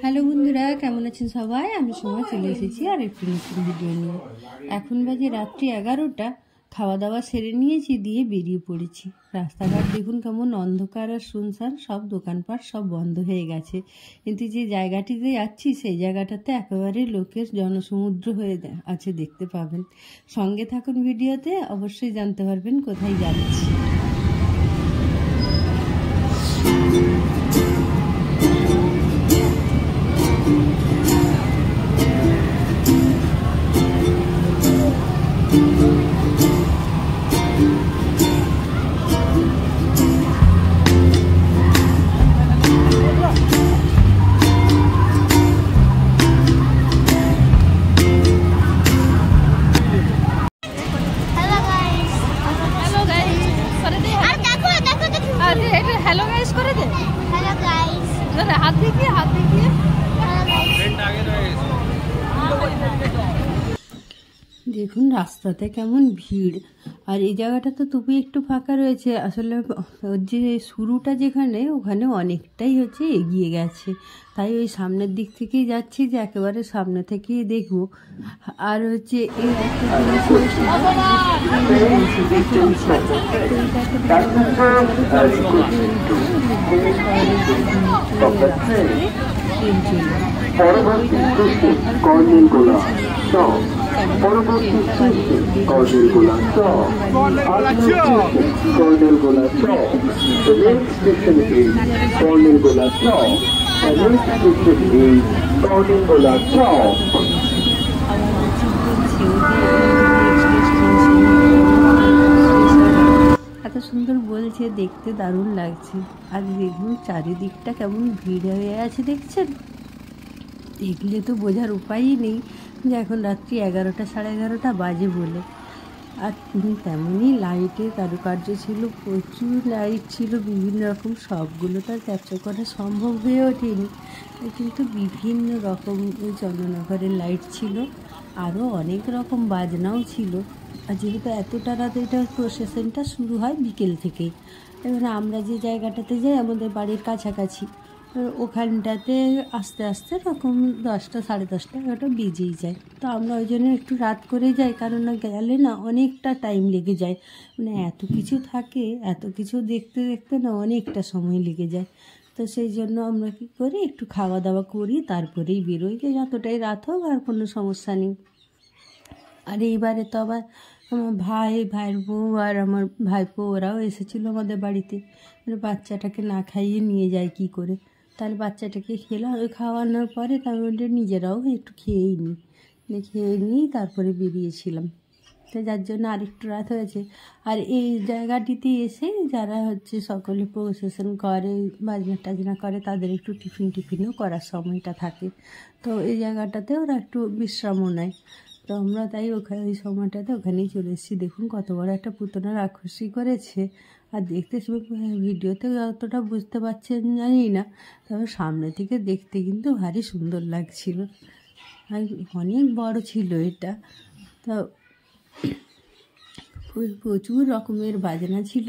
Hello বন্ধুরা, কেমন আছেন সবাই? আমি সময় চলে এসেছি আর একটু নতুন ভিডিও নিয়ে। এখন বাজে রাত্রি 11টা। খাওয়া দাওয়া সেরে নিয়েছি, দিয়ে বেরিয়ে পড়েছি। রাস্তাঘাট দেখুন কেমন অন্ধকার আর শুনশান, সব দোকানপাট সব বন্ধ হয়ে গেছে। কিন্তু যে জায়গাটিতে যাচ্ছি সেই জায়গাটাতে একেবারে লোকের জনসমুদ্র হয়ে আছে, দেখতে পাবেন। সঙ্গে থাকুন ভিডিওতে, অবশ্যই জানতে পারবেন কোথায় যাচ্ছি। हेलो गाइस करे दे। हेलो गाइस हाथ देखिए, हाथ देखिए। দেখুন রাস্তাতে কেমন ভিড়, আর এই জায়গাটা তো তবু একটু ফাঁকা রয়েছে। আসলে যে শুরুটা যেখানে, ওখানে অনেকটাই এগিয়ে গেছে, তাই ওই সামনের দিক থেকেই যাচ্ছি, যে একেবারে সামনে থেকেই দেখবো। আর এই একটা পরবর্তী station Karnelgola Chak. Karnelgola Chak. The next station is Karnelgola Chak. The next station is Karnelgola Chak. এত সুন্দর বলছে, দেখতে দারুণ লাগছে। আর দেখুন চারিদিকটা কেমন ভিড় হয়ে আছে, দেখছেন? দেখলে তো বোঝার উপায়ই নেই যে এখন রাত্রি 11টা, 11:30 বাজে বলে। আর তেমনই লাইটের কারুকার্য ছিল, প্রচুর লাইট ছিল বিভিন্ন রকম। সবগুলো তো আর ক্যাপচার করা সম্ভব হয়ে ওঠেনি, কিন্তু বিভিন্ন রকম জননগরের লাইট ছিল, আরও অনেক রকম বাজনাও ছিল। আর যেহেতু এতটা রাতে এটা প্রসেশনটা শুরু হয় বিকেল থেকেই, এবার আমরা যে জায়গাটাতে যাই আমাদের বাড়ির কাছাকাছি, ওখানটাতে আস্তে আস্তে এরকম 10টা, 10:30, 11টা বেজেই যায়। তো আমরা ওই জন্য একটু রাত করে যাই, কারণ না গেলে না অনেকটা টাইম লেগে যায়। মানে এত কিছু থাকে, এত কিছু দেখতে দেখতে না অনেকটা সময় লেগে যায়। তো সেই জন্য আমরা কী করি, একটু খাওয়া দাওয়া করি, তারপরেই বেরোই, যে যতটাই রাত হোক আর কোনো সমস্যা নেই। আর এইবারে তো আবার আমার ভাইয়ের বউ আর আমার ভাইপো ওরাও এসেছিলো আমাদের বাড়িতে। বাচ্চাটাকে না খাইয়ে নিয়ে যায় কি করে? তাহলে বাচ্চাটাকে খাওয়ানোর পরে তারপরে নিজেরাও একটু খেয়েই নিই, তারপরে বেরিয়েছিলাম। তো যার জন্য আরেকটু রাত হয়েছে। আর এই জায়গাটিতে এসে যারা সকলে প্রসেশন করে, বাজনা টাজনা করে, তাদের একটু টিফিনও করার সময়টা থাকে। তো এই জায়গাটাতে ওরা একটু বিশ্রামও নেয়। তো আমরা তাই ওই সময়টাতে ওখানেই চলে এসেছি। দেখুন কত বড় একটা পুতনা রাক্ষসী করেছে। আর দেখতে ভিডিওতে অতটা বুঝতে পারছেন জানি না, তবে সামনে থেকে দেখতে কিন্তু ভারী সুন্দর লাগছিল, আর অনেক বড় ছিল এটা। তো প্রচুর রকমের বাজনা ছিল।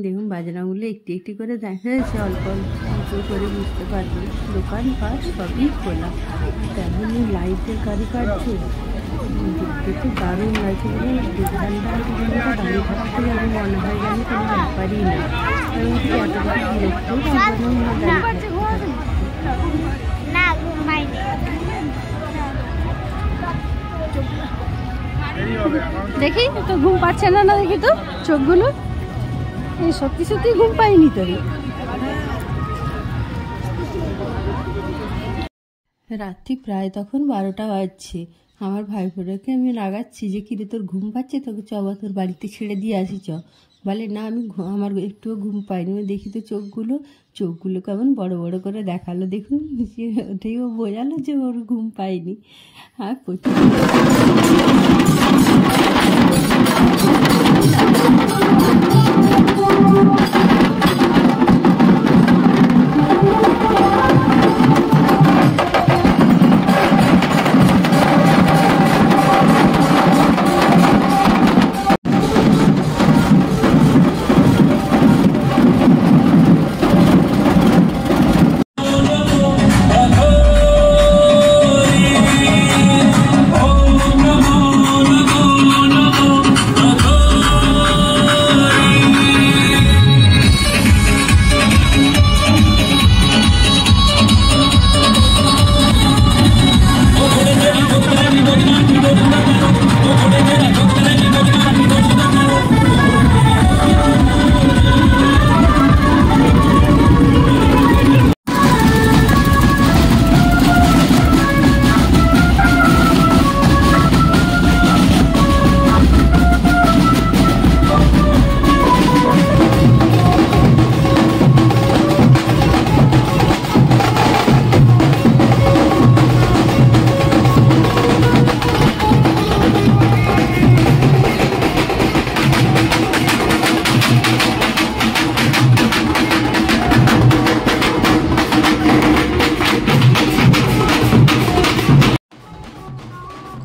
দেখুন বাজনাগুলো একটি একটি করে দেখা যাচ্ছে, অল্প অল্প করে বুঝতে পারবেন। দোকানপাট সবই খোলা, তেমনই লাইটের কারুকার্য দেখতে তো দারুণ লাগছে। দোকানটা দাঁড়িয়ে থাকতে যেন মনে হয় যেন কোনো ব্যাপারই নেই, এতটা দেখি তো ঘুম পাচ্ছে না, দেখি তো চোখগুলো, এই সত্যি সত্যি ঘুম পাইনি তোর। রাত্রি প্রায় তখন 12টা বাজছে। আমার ভাইপোটাকে আমি লাগাচ্ছি যে কিরে তোর ঘুম পাচ্ছে, তোকে চবা তোর বাড়িতে ছেড়ে দিয়ে আসি চ। বলে না, আমার একটুও ঘুম পাইনি। দেখি তো চোখগুলো কেমন বড় বড় করে দেখালো। দেখুন ওটাই ও বোঝালো যে ওর ঘুম পাইনি। আর প্রচুর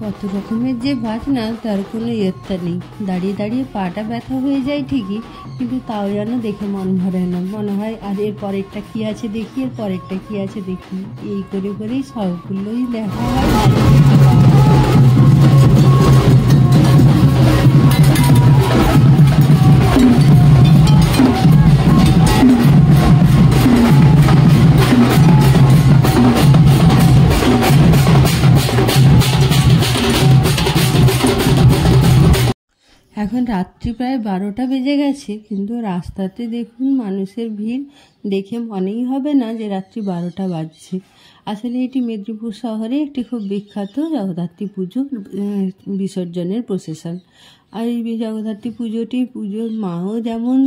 কত রকমের যে বাজনা তার কোনো ইয়ত্তা নেই। দাঁড়িয়ে দাঁড়িয়ে পাটা ব্যথা হয়ে যায় ঠিকই, কিন্তু তাও যেন দেখে মন ভরে না, মনে হয় আর এর পরেরটা কী আছে দেখি, এর পরেরটা কী আছে দেখি, এই করে করেই সবগুলোই দেখা হয়। এখন রাত্রি প্রায় 12টা বেজে গেছে, কিন্তু রাস্তাতে দেখুন মানুষের ভিড়, দেখে মনেই হবে না যে রাত্রি 12টা বাজছে। আসলে এটি মেদিনীপুর শহরে একটি খুব বিখ্যাত জগদ্ধাত্রী পুজো বিসর্জনের প্রসেশন। আর এই জগদ্ধাত্রী পুজোর মাও যেমন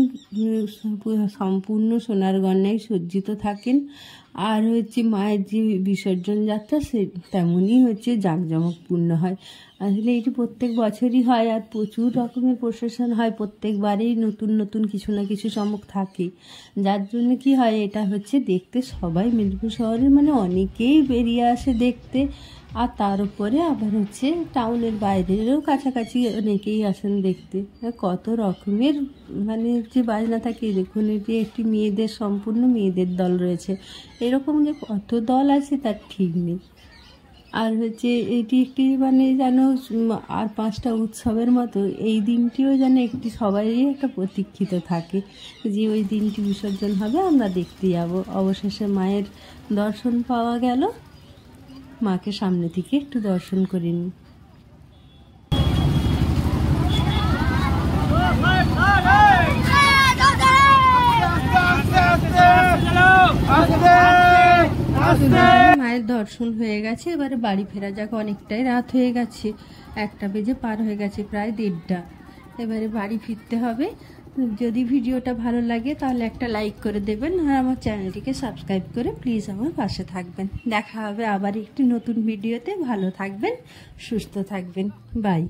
সম্পূর্ণ সোনার গয়নায় সজ্জিত থাকেন, আর মায়ের যে বিসর্জন যাত্রা সে তেমনই জাঁকজমকপূর্ণ হয়। আসলে এটি প্রত্যেক বছরই হয়, আর প্রচুর রকমের প্রসেশন হয়, প্রত্যেকবারেই নতুন নতুন কিছু না কিছু চমক থাকে, যার জন্য কি হয় এটা দেখতে সবাই মেদিনীপুর শহরের অনেকেই বেরিয়ে আসে দেখতে। আর তার উপরে আবার টাউনের বাইরেরও কাছাকাছি অনেকেই আসেন দেখতে। কত রকমের বাজনা থাকে দেখুন, এটি একটি মেয়েদের সম্পূর্ণ মেয়েদের দল রয়েছে, এরকম যে কত দল আছে তার ঠিক নেই। আর এটি একটি যেন আর 5টা উৎসবের মতো এই দিনটিও যেন একটি সবারই একটা প্রতীক্ষিত থাকে যে ওই দিনটি বিসর্জন হবে, আমরা দেখতে যাব। অবশেষে মায়ের দর্শন পাওয়া গেল, মাকে সামনে থেকে একটু দর্শন করে নিই। মায়ের দর্শন হয়ে গেছে, এবারে বাড়ি ফেরা যাক, অনেকটাই রাত হয়ে গেছে, 1টা বেজে পার হয়ে গেছে, প্রায় 1:30। এবারে বাড়ি ফিরতে হবে। যদি ভিডিওটা ভালো লাগে তাহলে একটা লাইক করে দেবেন, আর আমার চ্যানেলটিকে সাবস্ক্রাইব করে প্লিজ আমার পাশে থাকবেন। দেখা হবে আবার একটি নতুন ভিডিওতে। ভালো থাকবেন, সুস্থ থাকবেন, বাই।